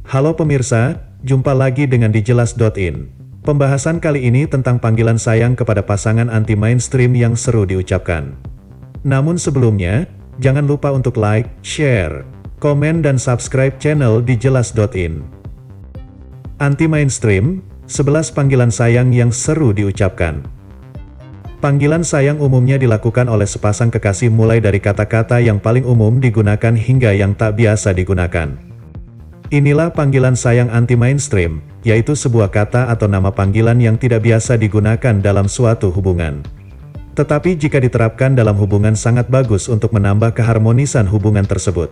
Halo pemirsa, jumpa lagi dengan dijelas.in. Pembahasan kali ini tentang panggilan sayang kepada pasangan anti-mainstream yang seru diucapkan. Namun sebelumnya, jangan lupa untuk like, share, komen dan subscribe channel dijelas.in. Anti-mainstream, 11 panggilan sayang yang seru diucapkan. Panggilan sayang umumnya dilakukan oleh sepasang kekasih mulai dari kata-kata yang paling umum digunakan hingga yang tak biasa digunakan. Inilah panggilan sayang anti-mainstream, yaitu sebuah kata atau nama panggilan yang tidak biasa digunakan dalam suatu hubungan. Tetapi jika diterapkan dalam hubungan sangat bagus untuk menambah keharmonisan hubungan tersebut.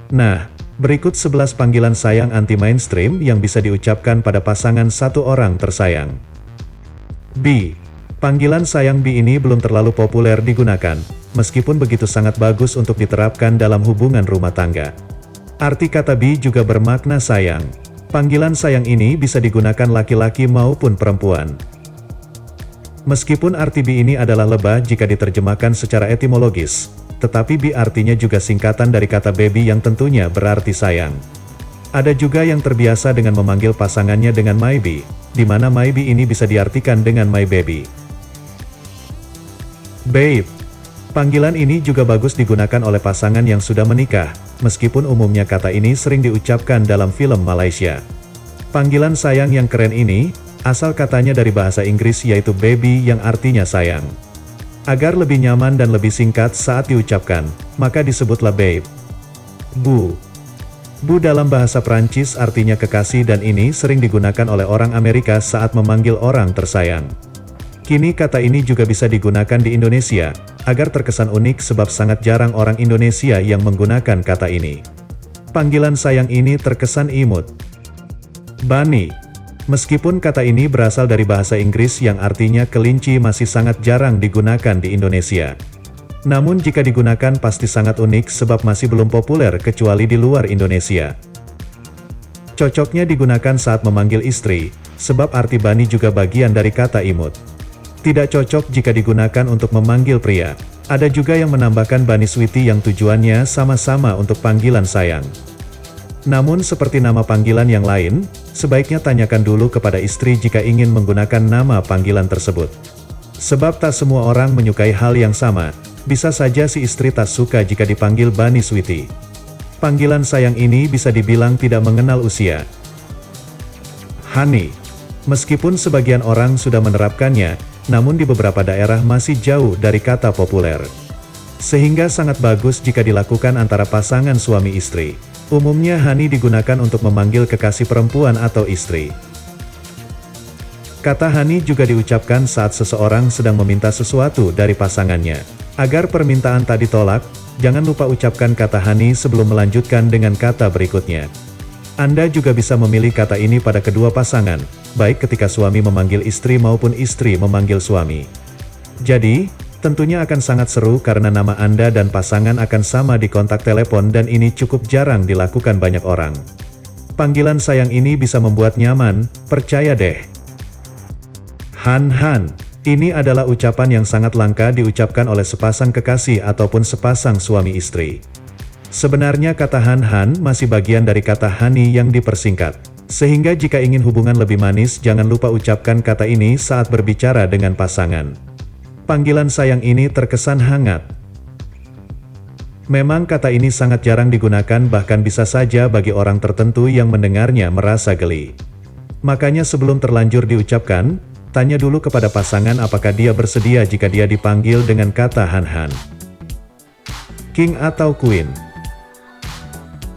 Nah, berikut 11 panggilan sayang anti-mainstream yang bisa diucapkan pada pasangan satu orang tersayang. B. Panggilan sayang B ini belum terlalu populer digunakan, meskipun begitu sangat bagus untuk diterapkan dalam hubungan rumah tangga. Arti kata B juga bermakna sayang. Panggilan sayang ini bisa digunakan laki-laki maupun perempuan. Meskipun arti B ini adalah lebah jika diterjemahkan secara etimologis, tetapi B artinya juga singkatan dari kata baby yang tentunya berarti sayang. Ada juga yang terbiasa dengan memanggil pasangannya dengan my B, di mana my B ini bisa diartikan dengan my baby. Babe. Panggilan ini juga bagus digunakan oleh pasangan yang sudah menikah, meskipun umumnya kata ini sering diucapkan dalam film Malaysia. Panggilan sayang yang keren ini, asal katanya dari bahasa Inggris yaitu baby yang artinya sayang. Agar lebih nyaman dan lebih singkat saat diucapkan, maka disebutlah babe. Bu. Bu dalam bahasa Prancis artinya kekasih dan ini sering digunakan oleh orang Amerika saat memanggil orang tersayang. Kini kata ini juga bisa digunakan di Indonesia, agar terkesan unik sebab sangat jarang orang Indonesia yang menggunakan kata ini. Panggilan sayang ini terkesan imut. Bunny. Meskipun kata ini berasal dari bahasa Inggris yang artinya kelinci masih sangat jarang digunakan di Indonesia. Namun jika digunakan pasti sangat unik sebab masih belum populer kecuali di luar Indonesia. Cocoknya digunakan saat memanggil istri, sebab arti bunny juga bagian dari kata imut. Tidak cocok jika digunakan untuk memanggil pria. Ada juga yang menambahkan bunny sweetie yang tujuannya sama-sama untuk panggilan sayang. Namun seperti nama panggilan yang lain, sebaiknya tanyakan dulu kepada istri jika ingin menggunakan nama panggilan tersebut. Sebab tak semua orang menyukai hal yang sama, bisa saja si istri tak suka jika dipanggil bunny sweetie. Panggilan sayang ini bisa dibilang tidak mengenal usia. Honey. Meskipun sebagian orang sudah menerapkannya, namun di beberapa daerah masih jauh dari kata populer. Sehingga sangat bagus jika dilakukan antara pasangan suami istri. Umumnya honey digunakan untuk memanggil kekasih perempuan atau istri. Kata honey juga diucapkan saat seseorang sedang meminta sesuatu dari pasangannya. Agar permintaan tak ditolak, jangan lupa ucapkan kata honey sebelum melanjutkan dengan kata berikutnya. Anda juga bisa memilih kata ini pada kedua pasangan, baik ketika suami memanggil istri maupun istri memanggil suami. Jadi, tentunya akan sangat seru karena nama Anda dan pasangan akan sama di kontak telepon dan ini cukup jarang dilakukan banyak orang. Panggilan sayang ini bisa membuat nyaman, percaya deh. Han. Ini adalah ucapan yang sangat langka diucapkan oleh sepasang kekasih ataupun sepasang suami istri. Sebenarnya kata han masih bagian dari kata honey yang dipersingkat. Sehingga jika ingin hubungan lebih manis jangan lupa ucapkan kata ini saat berbicara dengan pasangan. Panggilan sayang ini terkesan hangat. Memang kata ini sangat jarang digunakan bahkan bisa saja bagi orang tertentu yang mendengarnya merasa geli. Makanya sebelum terlanjur diucapkan, tanya dulu kepada pasangan apakah dia bersedia jika dia dipanggil dengan kata han. King atau Queen.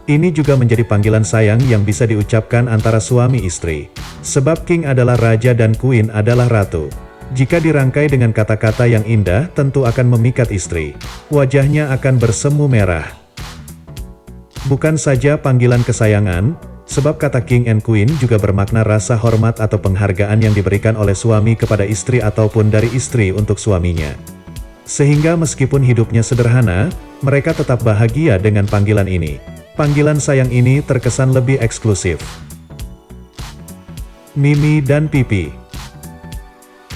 Ini juga menjadi panggilan sayang yang bisa diucapkan antara suami istri. Sebab King adalah raja dan Queen adalah ratu. Jika dirangkai dengan kata-kata yang indah tentu akan memikat istri. Wajahnya akan bersemu merah. Bukan saja panggilan kesayangan, sebab kata King and Queen juga bermakna rasa hormat atau penghargaan yang diberikan oleh suami kepada istri ataupun dari istri untuk suaminya. Sehingga meskipun hidupnya sederhana, mereka tetap bahagia dengan panggilan ini. Panggilan sayang ini terkesan lebih eksklusif. Mimi dan Pipi.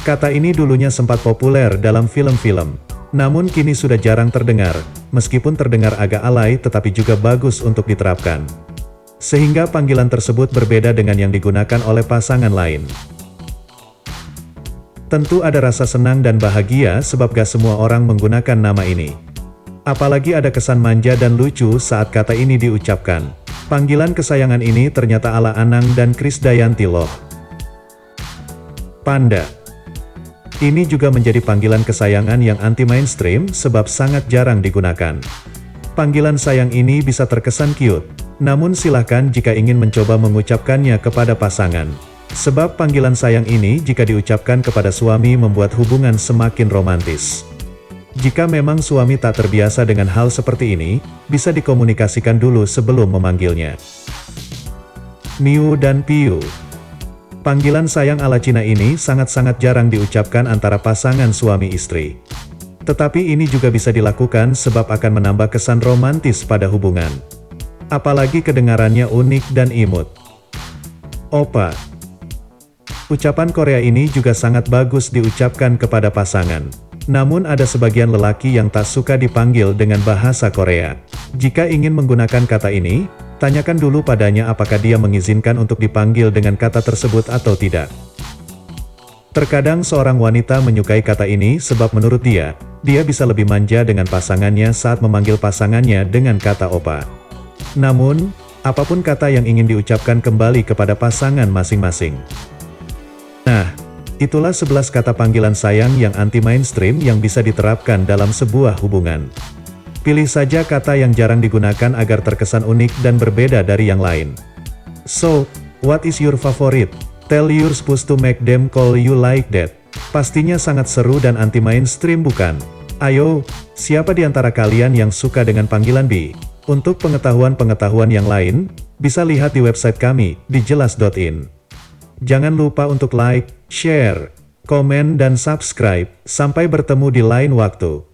Kata ini dulunya sempat populer dalam film-film, namun kini sudah jarang terdengar, meskipun terdengar agak alay tetapi juga bagus untuk diterapkan. sehingga panggilan tersebut berbeda dengan yang digunakan oleh pasangan lain. Tentu ada rasa senang dan bahagia sebab gak semua orang menggunakan nama ini. Apalagi ada kesan manja dan lucu saat kata ini diucapkan. Panggilan kesayangan ini ternyata ala Anang dan Krisdayanti loh. Panda. Ini juga menjadi panggilan kesayangan yang anti-mainstream sebab sangat jarang digunakan. Panggilan sayang ini bisa terkesan cute, namun silahkan jika ingin mencoba mengucapkannya kepada pasangan. Sebab panggilan sayang ini jika diucapkan kepada suami membuat hubungan semakin romantis. Jika memang suami tak terbiasa dengan hal seperti ini, bisa dikomunikasikan dulu sebelum memanggilnya. Miu dan Piu. Panggilan sayang ala Cina ini sangat-sangat jarang diucapkan antara pasangan suami istri. Tetapi ini juga bisa dilakukan sebab akan menambah kesan romantis pada hubungan. Apalagi kedengarannya unik dan imut. Opa. Ucapan Korea ini juga sangat bagus diucapkan kepada pasangan. Namun ada sebagian lelaki yang tak suka dipanggil dengan bahasa Korea. Jika ingin menggunakan kata ini, tanyakan dulu padanya apakah dia mengizinkan untuk dipanggil dengan kata tersebut atau tidak. Terkadang seorang wanita menyukai kata ini sebab menurut dia bisa lebih manja dengan pasangannya saat memanggil pasangannya dengan kata opa. Namun, apapun kata yang ingin diucapkan kembali kepada pasangan masing-masing. Nah, itulah 11 kata panggilan sayang yang anti-mainstream yang bisa diterapkan dalam sebuah hubungan. Pilih saja kata yang jarang digunakan agar terkesan unik dan berbeda dari yang lain. So, what is your favorite? Tell your spouse to make them call you like that. Pastinya sangat seru dan anti-mainstream bukan? Ayo, siapa di antara kalian yang suka dengan panggilan bi? Untuk pengetahuan-pengetahuan yang lain, bisa lihat di website kami di jelas.in. Jangan lupa untuk like, share, komen dan subscribe. Sampai bertemu di lain waktu.